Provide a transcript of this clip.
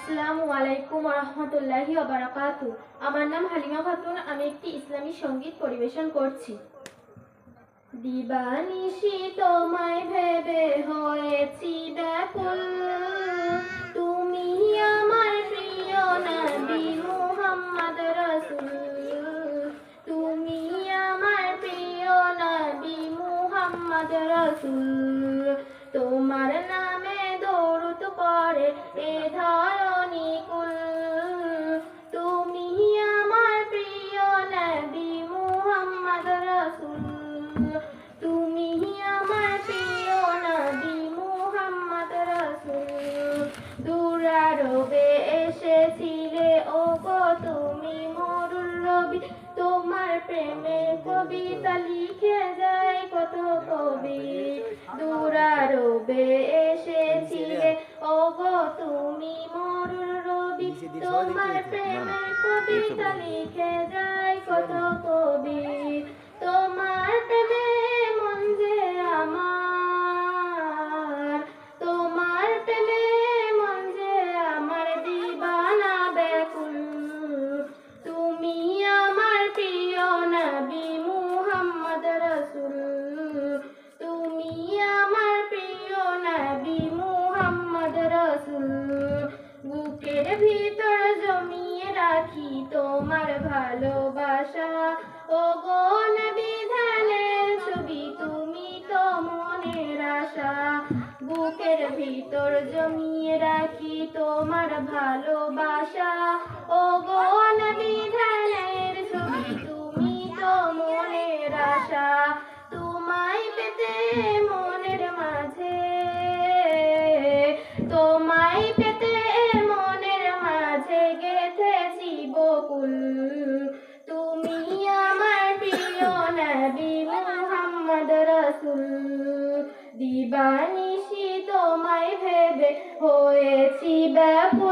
আসসালামু আলাইকুম ওয়া রাহমাতুল্লাহি ওয়া বারাকাতুহু। আমার নাম হালিমা খাতুন। আমি একটি ইসলামী সঙ্গীত পরিবেশন করছি। দিবানিশি তোমায় ভেবে হয়েছি ব্যাকুল, তুমি আমার প্রিয় নবী মুহাম্মদ রাসূল। তুমি আমার প্রিয় নবী মুহাম্মদ রাসূল। তোমার নামে দরুদ পড়ে এ ধরণী কুল। তুমি আমার প্রিয় নবী মুহাম্মদ রাসূল। তুমি আমার প্রিয় নবী মুহাম্মদ রাসূল। দুরারবে এসেছিলে ওগো তুমি মরুল রবি, তোমার প্রেমের কবিতা লিখে যায় কত কবি। দুরারবে এসেছিলে ওগো তুমি মরুল রবি, তোমার প্রেমের কবিতা লিখে যায় কত কবি। তোমার প্রেমে মন যে আমার, তোমার প্রেমে মন যে আমার দিবানা ব্যাকুল। তুমি আমার প্রিয় নবী মুহাম্মদ রাসূল। তুমি আমার প্রিয় নবী মুহাম্মদ রাসূল। বুকের ভিতর জমিয়ে রাখি তোমার ভালোবাসা, ওগো নবী ধ্যানের ছবি তুমি তো মনের আশা। বুকের ভিতর জমিয়ে রাখি তোমার ভালোবাসা, ওগো নবী ধ্যানের ছবি তুমি তো মনের আশা। তোমায় পেতে মনের মাঝে, তোমায় পেতে মনের মাঝে গেঁথেছি বকুল। তুমি আমার প্রিয় নবী মুহাম্মদ রাসূল। দিবানিশি তোমায় ভেবে হয়েছি ব্যাকুল।